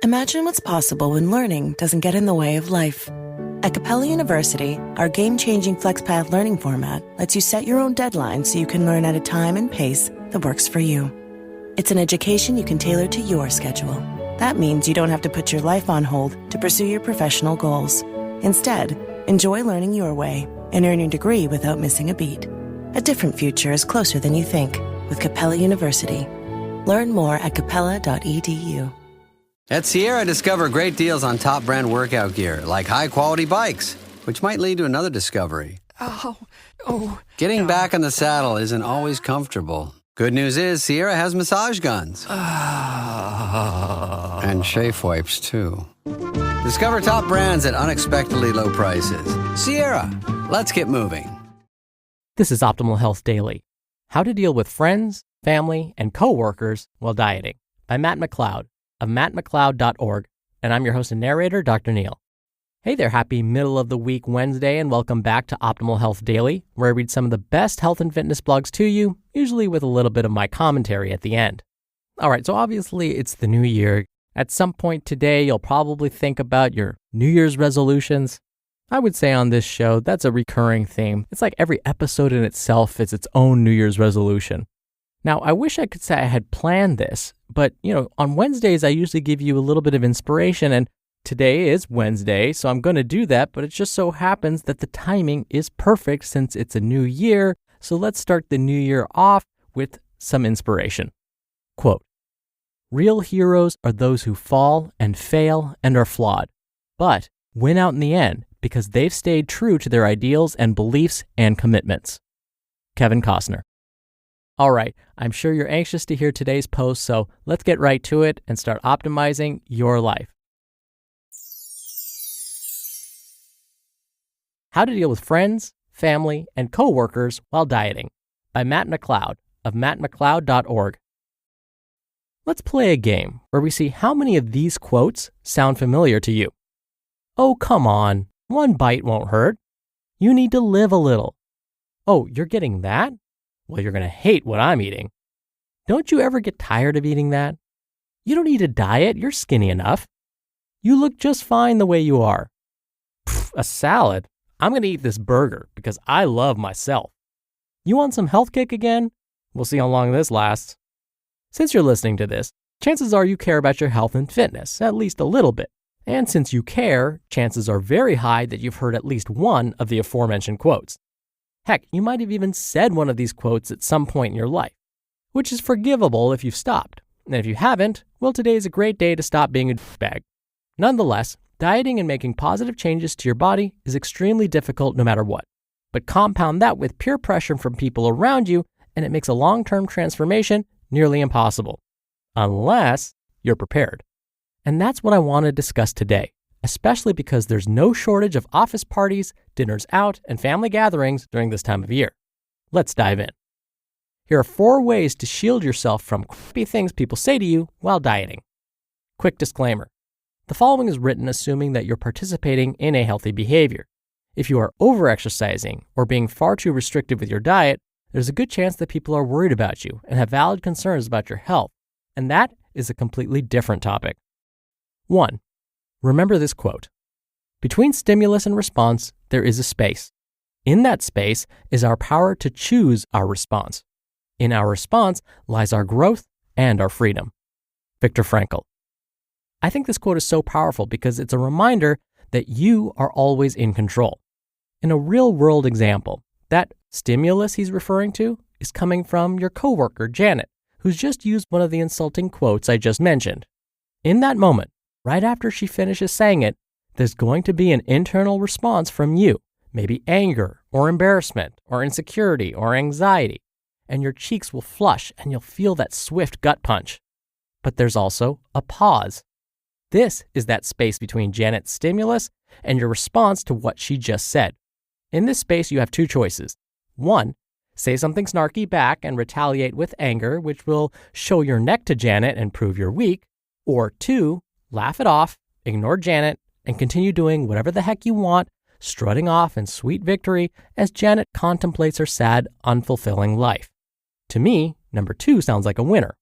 Imagine what's possible when learning doesn't get in the way of life. At Capella University, our game-changing FlexPath learning format lets you set your own deadlines so you can learn at a time and pace that works for you. It's an education you can tailor to your schedule. That means you don't have to put your life on hold to pursue your professional goals. Instead, enjoy learning your way and earn your degree without missing a beat. A different future is closer than you think with Capella University. Learn more at capella.edu. At Sierra, discover great deals on top brand workout gear, like high-quality bikes, which might lead to another discovery. Getting back in the saddle isn't always comfortable. Good news is Sierra has massage guns. And chafe wipes, too. Discover top brands at unexpectedly low prices. Sierra, let's get moving. This is Optimal Health Daily. How to deal with friends, family, and coworkers while dieting by Matt McLeod of mattmcleod.org, and I'm your host and narrator, Dr. Neil. Hey there, happy middle of the week Wednesday, and welcome back to Optimal Health Daily, where I read some of the best health and fitness blogs to you, usually with a little bit of my commentary at the end. All right, so obviously it's the new year. At some point today, you'll probably think about your New Year's resolutions. I would say on this show, that's a recurring theme. It's like every episode in itself is its own New Year's resolution. Now, I wish I could say I had planned this, but, on Wednesdays, I usually give you a little bit of inspiration, and today is Wednesday, so I'm going to do that, but it just so happens that the timing is perfect since it's a new year, so let's start the new year off with some inspiration. Quote, "Real heroes are those who fall and fail and are flawed, but win out in the end because they've stayed true to their ideals and beliefs and commitments." Kevin Costner. All right, I'm sure you're anxious to hear today's post, so let's get right to it and start optimizing your life. How to Deal with Friends, Family, and Coworkers While Dieting by Matt McLeod of mattmcleod.org. Let's play a game where we see how many of these quotes sound familiar to you. Oh, come on, one bite won't hurt. You need to live a little. Oh, you're getting that? Well, you're going to hate what I'm eating. Don't you ever get tired of eating that? You don't need a diet, you're skinny enough. You look just fine the way you are. Pfft, a salad? I'm going to eat this burger because I love myself. You want some health kick again? We'll see how long this lasts. Since you're listening to this, chances are you care about your health and fitness, at least a little bit. And since you care, chances are very high that you've heard at least one of the aforementioned quotes. Heck, you might have even said one of these quotes at some point in your life, which is forgivable if you've stopped. And if you haven't, well, today is a great day to stop being a douchebag. Nonetheless, dieting and making positive changes to your body is extremely difficult no matter what. But compound that with peer pressure from people around you, and it makes a long-term transformation nearly impossible. Unless you're prepared. And that's what I want to discuss today, especially because there's no shortage of office parties, dinners out, and family gatherings during this time of year. Let's dive in. Here are 4 ways to shield yourself from crappy things people say to you while dieting. Quick disclaimer. The following is written assuming that you're participating in a healthy behavior. If you are over-exercising or being far too restrictive with your diet, there's a good chance that people are worried about you and have valid concerns about your health, and that is a completely different topic. 1. Remember this quote. Between stimulus and response, there is a space. In that space is our power to choose our response. In our response lies our growth and our freedom. Viktor Frankl. I think this quote is so powerful because it's a reminder that you are always in control. In a real-world example, that stimulus he's referring to is coming from your coworker, Janet, who's just used one of the insulting quotes I just mentioned. In that moment, right after she finishes saying it, there's going to be an internal response from you, maybe anger or embarrassment or insecurity or anxiety, and your cheeks will flush and you'll feel that swift gut punch. But there's also a pause. This is that space between Janet's stimulus and your response to what she just said. In this space, you have 2 choices. 1, say something snarky back and retaliate with anger, which will show your neck to Janet and prove you're weak. Or 2, laugh it off, ignore Janet, and continue doing whatever the heck you want, strutting off in sweet victory as Janet contemplates her sad, unfulfilling life. To me, number 2 sounds like a winner.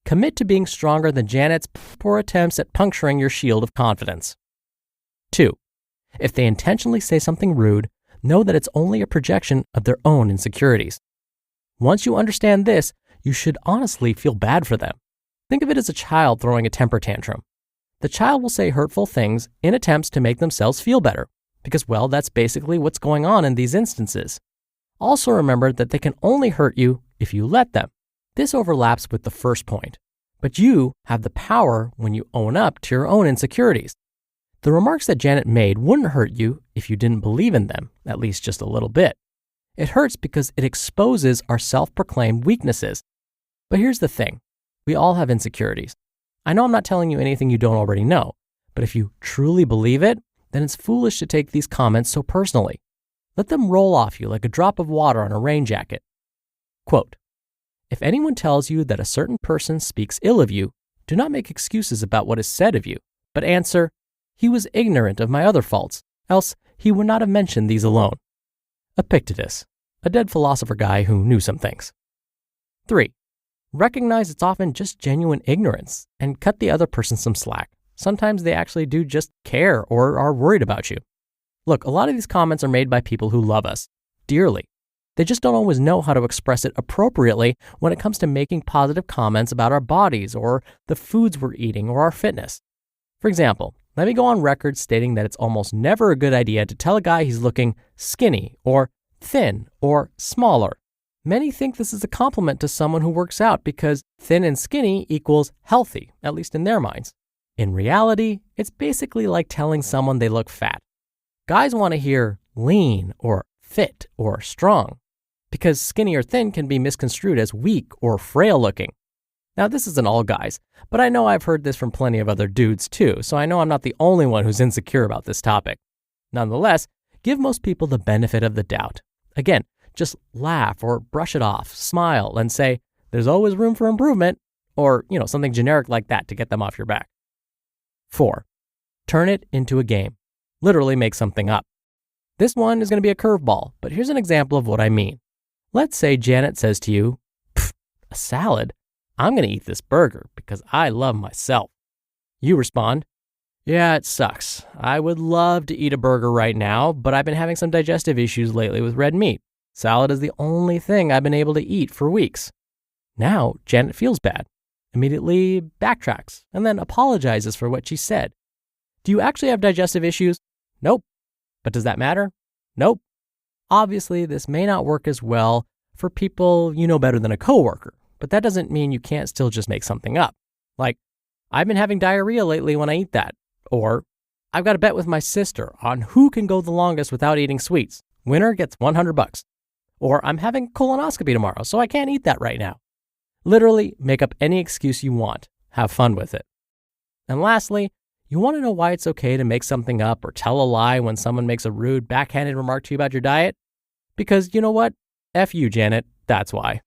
Commit to being stronger than Janet's poor attempts at puncturing your shield of confidence. 2. If they intentionally say something rude, know that it's only a projection of their own insecurities. Once you understand this, you should honestly feel bad for them. Think of it as a child throwing a temper tantrum. The child will say hurtful things in attempts to make themselves feel better, because, well, that's basically what's going on in these instances. Also remember that they can only hurt you if you let them. This overlaps with the first point, but you have the power when you own up to your own insecurities. The remarks that Janet made wouldn't hurt you if you didn't believe in them, at least just a little bit. It hurts because it exposes our self-proclaimed weaknesses. But here's the thing. We all have insecurities. I know I'm not telling you anything you don't already know, but if you truly believe it, then it's foolish to take these comments so personally. Let them roll off you like a drop of water on a rain jacket. Quote, if anyone tells you that a certain person speaks ill of you, do not make excuses about what is said of you, but answer, he was ignorant of my other faults, else he would not have mentioned these alone. Epictetus, a dead philosopher guy who knew some things. 3. Recognize it's often just genuine ignorance and cut the other person some slack. Sometimes they actually do just care or are worried about you. Look, a lot of these comments are made by people who love us dearly. They just don't always know how to express it appropriately when it comes to making positive comments about our bodies or the foods we're eating or our fitness. For example, let me go on record stating that it's almost never a good idea to tell a guy he's looking skinny or thin or smaller. Many think this is a compliment to someone who works out because thin and skinny equals healthy, at least in their minds. In reality, it's basically like telling someone they look fat. Guys want to hear lean or fit or strong, because skinny or thin can be misconstrued as weak or frail looking. Now, this isn't all guys, but I know I've heard this from plenty of other dudes too, so I know I'm not the only one who's insecure about this topic. Nonetheless, give most people the benefit of the doubt. Again, just laugh or brush it off, smile, and say, there's always room for improvement, or, something generic like that to get them off your back. 4. Turn it into a game. Literally make something up. This one is going to be a curveball, but here's an example of what I mean. Let's say Janet says to you, a salad? I'm going to eat this burger because I love myself. You respond, yeah, it sucks. I would love to eat a burger right now, but I've been having some digestive issues lately with red meat. Salad is the only thing I've been able to eat for weeks. Now, Janet feels bad, immediately backtracks, and then apologizes for what she said. Do you actually have digestive issues? Nope. But does that matter? Nope. Obviously, this may not work as well for people you know better than a coworker, but that doesn't mean you can't still just make something up. Like, I've been having diarrhea lately when I eat that. Or, I've got a bet with my sister on who can go the longest without eating sweets. Winner gets $100. Or, I'm having colonoscopy tomorrow, so I can't eat that right now. Literally, make up any excuse you want. Have fun with it. And lastly, you want to know why it's okay to make something up or tell a lie when someone makes a rude, backhanded remark to you about your diet? Because you know what? F you, Janet. That's why.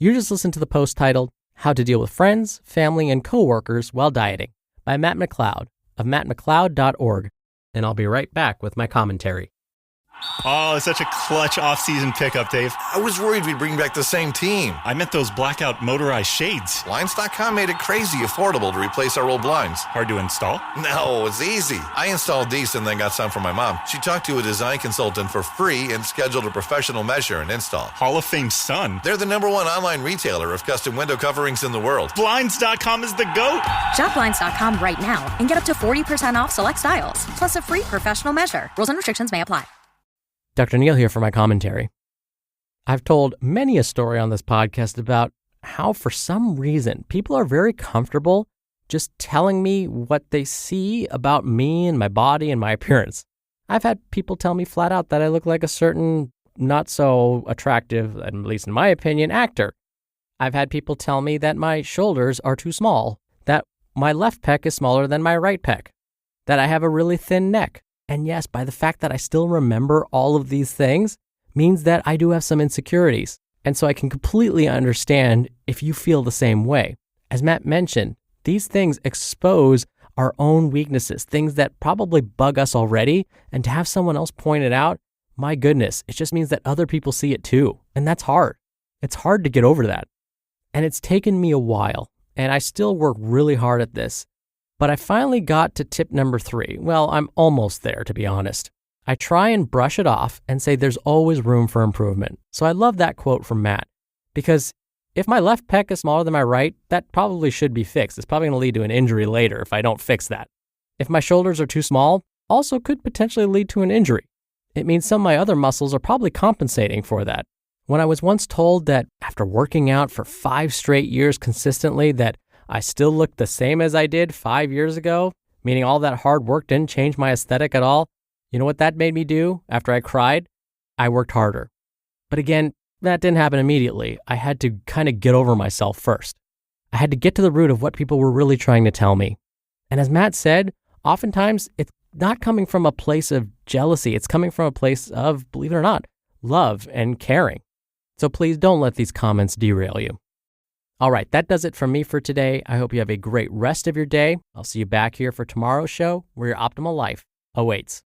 You just listened to the post titled, How to Deal with Friends, Family, and Coworkers While Dieting by Matt McLeod of mattmcleod.org. And I'll be right back with my commentary. Oh, it's such a clutch off-season pickup, Dave. I was worried we'd bring back the same team. I meant those blackout motorized shades. Blinds.com made it crazy affordable to replace our old blinds. Hard to install? No, it's easy. I installed these and then got some for my mom. She talked to a design consultant for free and scheduled a professional measure and install. Hall of Fame son. They're the #1 online retailer of custom window coverings in the world. Blinds.com is the GOAT. Shop Blinds.com right now and get up to 40% off select styles, plus a free professional measure. Rules and restrictions may apply. Dr. Neal here for my commentary. I've told many a story on this podcast about how, for some reason, people are very comfortable just telling me what they see about me and my body and my appearance. I've had people tell me flat out that I look like a certain not so attractive, at least in my opinion, actor. I've had people tell me that my shoulders are too small, that my left pec is smaller than my right pec, that I have a really thin neck. And yes, by the fact that I still remember all of these things means that I do have some insecurities. And so I can completely understand if you feel the same way. As Matt mentioned, these things expose our own weaknesses, things that probably bug us already. And to have someone else point it out, my goodness, it just means that other people see it too. And that's hard. It's hard to get over that. And it's taken me a while, and I still work really hard at this. But I finally got to tip number 3. Well, I'm almost there, to be honest. I try and brush it off and say there's always room for improvement. So I love that quote from Matt, because if my left pec is smaller than my right, that probably should be fixed. It's probably going to lead to an injury later if I don't fix that. If my shoulders are too small, also could potentially lead to an injury. It means some of my other muscles are probably compensating for that. When I was once told that after working out for 5 straight years consistently that I still looked the same as I did 5 years ago, meaning all that hard work didn't change my aesthetic at all, you know what that made me do after I cried? I worked harder. But again, that didn't happen immediately. I had to kind of get over myself first. I had to get to the root of what people were really trying to tell me. And as Matt said, oftentimes it's not coming from a place of jealousy. It's coming from a place of, believe it or not, love and caring. So please don't let these comments derail you. All right, that does it from me for today. I hope you have a great rest of your day. I'll see you back here for tomorrow's show, where your optimal life awaits.